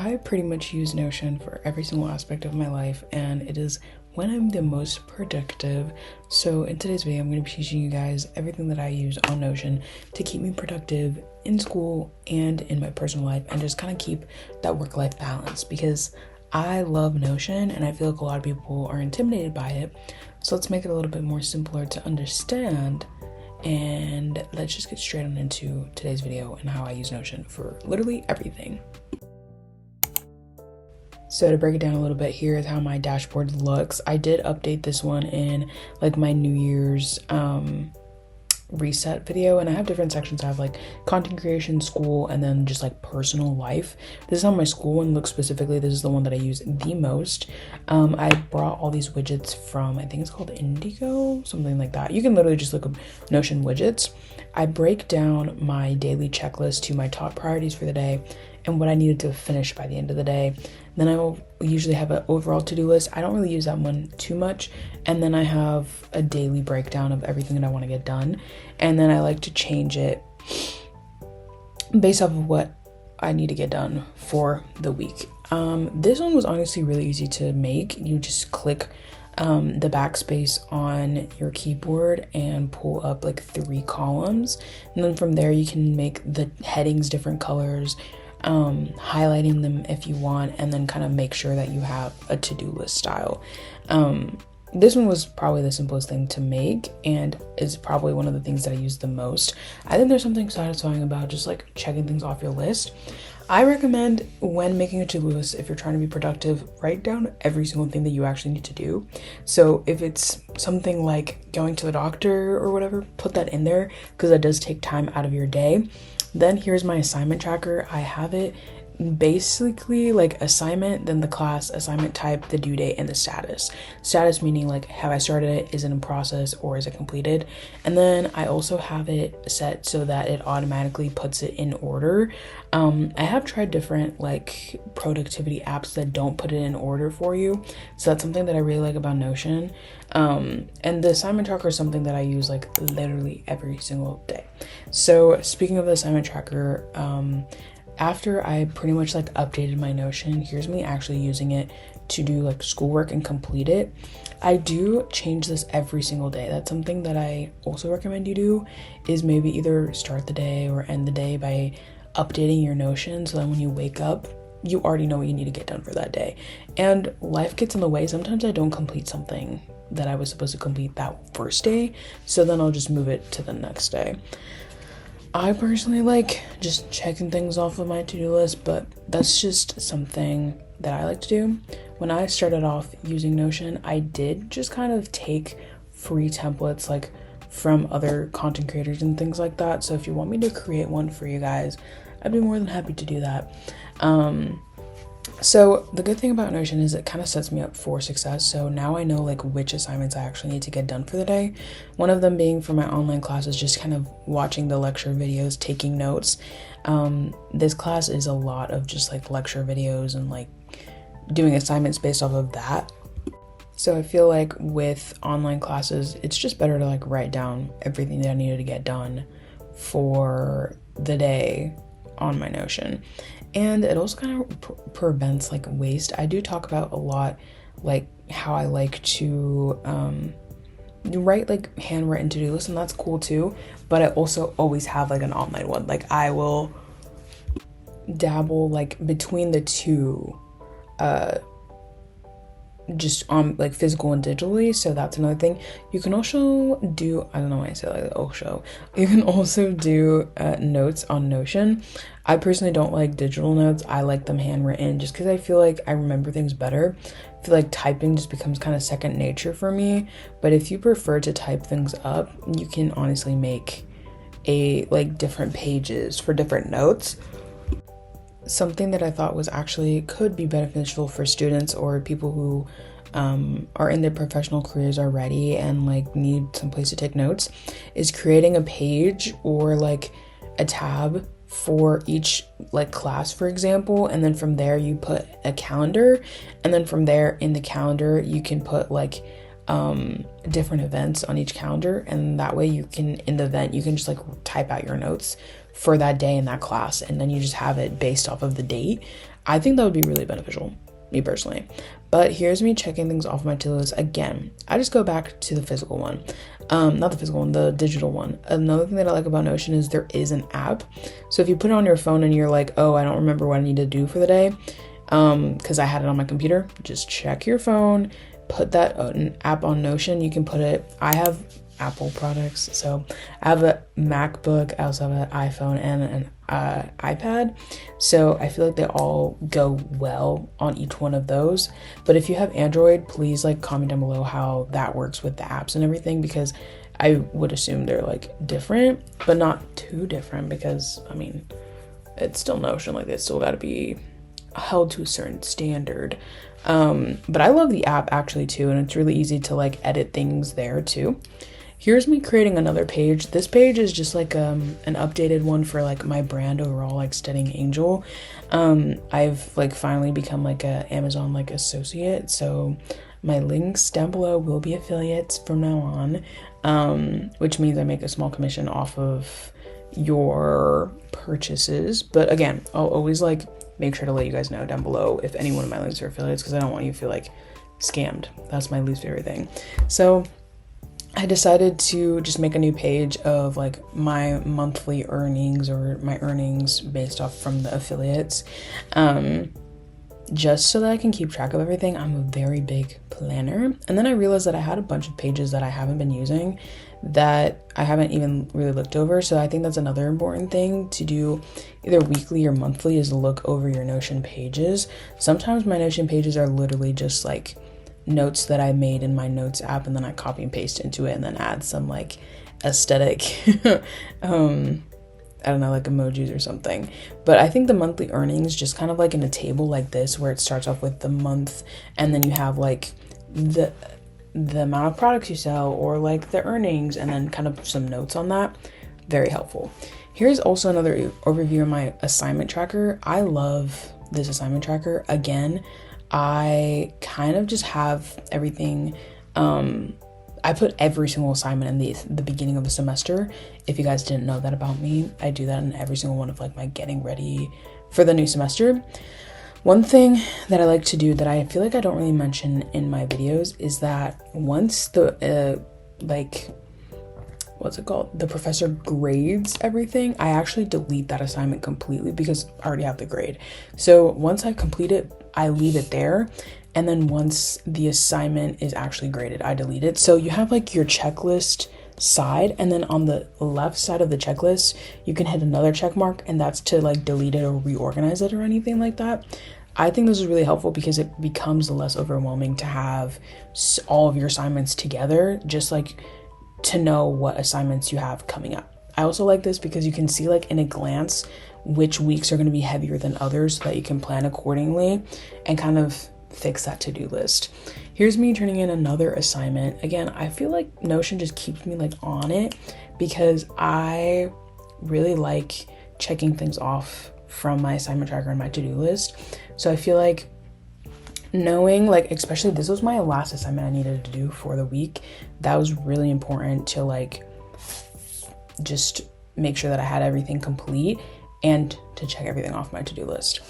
I pretty much use Notion for every single aspect of my life, and it is when I'm the most productive. So in today's video, I'm going to be teaching you guys everything that I use on Notion to keep me productive in school and in my personal life, and just kind of keep that work-life balance, because I love Notion and I feel like a lot of people are intimidated by it. So let's make it a little bit more simpler to understand, and let's just get straight on into today's video and how I use Notion for literally everything. So to break it down a little bit, here is how my dashboard looks. I did update this one in like my New Year's reset video, and I have different sections. I have like content creation, school, and then just like personal life. This is how my school one looks specifically. This is the one that I use the most. I brought all these widgets from, I think it's called Indigo, something like that. You can literally just look up Notion widgets. I break down my daily checklist to my top priorities for the day and what I needed to finish by the end of the day. Then I will usually have an overall to-do list. I don't really use that one too much. And then I have a daily breakdown of everything that I want to get done. And then I like to change it based off of what I need to get done for the week. This one was honestly really easy to make. You just click the backspace on your keyboard and pull up like 3 columns. And then from there you can make the headings different colors, highlighting them if you want, and then kind of make sure that you have a to-do list style. This one was probably the simplest thing to make, and is probably one of the things that I use the most. I think there's something satisfying about just like checking things off your list. I recommend when making a to-do list, if you're trying to be productive, write down every single thing that you actually need to do. So if it's something like going to the doctor or whatever, put that in there, because that does take time out of your day. Then here's my assignment tracker. I have it basically like assignment, then the class, assignment type, the due date, and the status. Status meaning like, have I started it, is it in process, or is it completed? And then I also have it set so that it automatically puts it in order. I have tried different like productivity apps that don't put it in order for you. So that's something that I really like about Notion. And the assignment tracker is something that I use like literally every single day. So speaking of the assignment tracker, after I pretty much like updated my Notion, here's me actually using it to do like schoolwork and complete it. I do change this every single day. That's something that I also recommend you do, is maybe either start the day or end the day by updating your Notion, so that when you wake up, you already know what you need to get done for that day. And life gets in the way. Sometimes I don't complete something that I was supposed to complete that first day, so then I'll just move it to the next day. I personally like just checking things off of my to-do list, but that's just something that I like to do. When I started off using Notion, I did just kind of take free templates like from other content creators and things like that. So if you want me to create one for you guys, I'd be more than happy to do that. So the good thing about Notion is it kind of sets me up for success. So now I know like which assignments I actually need to get done for the day. One of them being for my online classes, just kind of watching the lecture videos, taking notes. This class is a lot of just like lecture videos and like doing assignments based off of that. So I feel like with online classes, it's just better to like write down everything that I needed to get done for the day on my Notion. And it also kind of prevents like waste. I do talk about a lot like how I like to write like handwritten to-do lists, and that's cool too, but I also always have like an online one. Like I will dabble like between the two, just on like physical and digitally. So that's another thing. You can also do, I don't know why I say like also, you can also do notes on Notion. I personally don't like digital notes. I like them handwritten just because I feel like I remember things better. I feel like typing just becomes kind of second nature for me. But if you prefer to type things up, you can honestly make like different pages for different notes. Something that I thought was actually could be beneficial for students or people who are in their professional careers already and like need some place to take notes is creating a page or like a tab for each like class, for example, and then from there you put a calendar, and then from there in the calendar you can put like different events on each calendar, and that way you can, in the event, you can just like type out your notes for that day in that class, and then you just have it based off of the date. I think that would be really beneficial, me personally. But here's me checking things off my to-do list again. I just go back to the physical one. Not the physical one, the digital one. Another thing that I like about Notion is there is an app. So if you put it on your phone and you're like, oh, I don't remember what I need to do for the day, because I had it on my computer, just check your phone, put that app on Notion. You can put it, I have Apple products, so I have a MacBook, I also have an iPhone and an iPad, so I feel like they all go well on each one of those. But if you have Android, please like comment down below how that works with the apps and everything, because I would assume they're like different, but not too different, because I mean, it's still Notion, like it's still got to be held to a certain standard. But I love the app actually too, and it's really easy to like edit things there too. Here's me creating another page. This page is just like an updated one for like my brand overall, like Studying Angel. I've like finally become like a Amazon like associate, so my links down below will be affiliates from now on, which means I make a small commission off of your purchases. But again, I'll always like make sure to let you guys know down below if any one of my links are affiliates, because I don't want you to feel like scammed. That's my least favorite thing. So I decided to just make a new page of like my monthly earnings, or my earnings based off from the affiliates, just so that I can keep track of everything. I'm a very big planner. And then I realized that I had a bunch of pages that I haven't been using that I haven't even really looked over. So I think that's another important thing to do either weekly or monthly, is look over your Notion pages. Sometimes my Notion pages are literally just like notes that I made in my notes app, and then I copy and paste into it and then add some like aesthetic I don't know, like emojis or something. But I think the monthly earnings, just kind of like in a table like this, where it starts off with the month and then you have like the amount of products you sell, or like the earnings, and then kind of some notes on that. Very helpful. Here's also another overview of my assignment tracker. I love this assignment tracker. Again, I kind of just have everything. I put every single assignment in the beginning of the semester. If you guys didn't know that about me, I do that in every single one of like my getting ready for the new semester. One thing that I like to do that I feel like I don't really mention in my videos is that once the the professor grades everything, I actually delete that assignment completely, because I already have the grade. So once I complete it, I leave it there, and then once the assignment is actually graded, I delete it. So you have like your checklist side, and then on the left side of the checklist you can hit another check mark, and that's to like delete it or reorganize it or anything like that. I think this is really helpful because it becomes less overwhelming to have all of your assignments together, just like to know what assignments you have coming up. I also like this because you can see like in a glance which weeks are going to be heavier than others, so that you can plan accordingly and kind of fix that to-do list. Here's me turning in another assignment. Again, I feel like Notion just keeps me like on it, because I really like checking things off from my assignment tracker and my to-do list. So I feel like knowing, like, especially this was my last assignment I needed to do for the week, that was really important to like just make sure that I had everything complete and to check everything off my to-do list.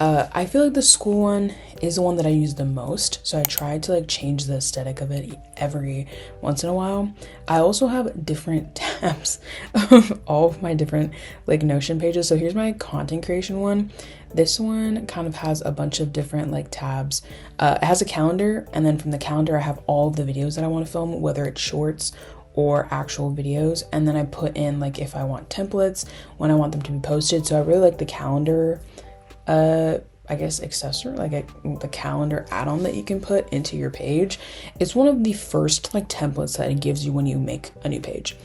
I feel like the school one is the one that I use the most, so I try to like change the aesthetic of it every once in a while. I also have different tabs of all of my different like Notion pages. So here's my content creation one. This one kind of has a bunch of different like tabs. It has a calendar, and then from the calendar I have all of the videos that I want to film, whether it's shorts or actual videos, and then I put in like if I want templates, when I want them to be posted. So I really like the calendar I guess accessory, like the calendar add-on that you can put into your page. It's one of the first like templates that it gives you when you make a new page.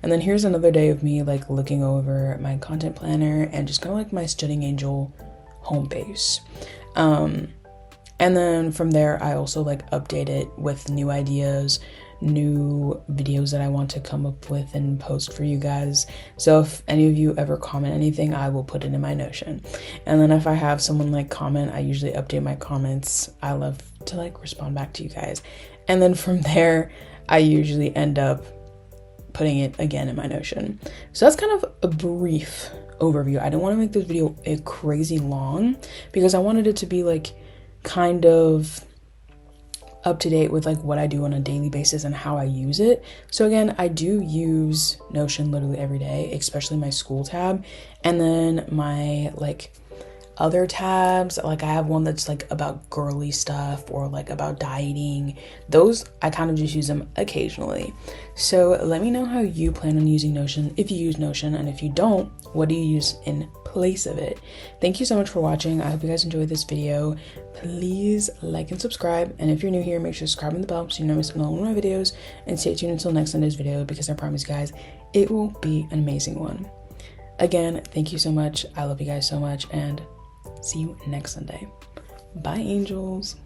And then here's another day of me like looking over my content planner and just kind of like my Studying Angel home base. And then from there I also like update it with new ideas, new videos that I want to come up with and post for you guys. So if any of you ever comment anything, I will put it in my Notion. And then if I have someone like comment, I usually update my comments. I love to like respond back to you guys. And then from there I usually end up putting it again in my Notion. So that's kind of a brief overview. I didn't want to make this video a crazy long because I wanted it to be like kind of up to date with like what I do on a daily basis and how I use it. So again, I do use Notion literally every day, especially my school tab, and then my like other tabs. Like I have one that's like about girly stuff or like about dieting. Those I kind of just use them occasionally. So let me know how you plan on using Notion, if you use Notion, and if you don't, what do you use in place of it? Thank you so much for watching. I hope you guys enjoyed this video. Please like and subscribe, and if you're new here, make sure to subscribe and the bell so you don't miss one of my videos, and stay tuned until next Sunday's video because I promise you guys it will be an amazing one. Again, thank you so much. I love you guys so much, and see you next Sunday. Bye, angels.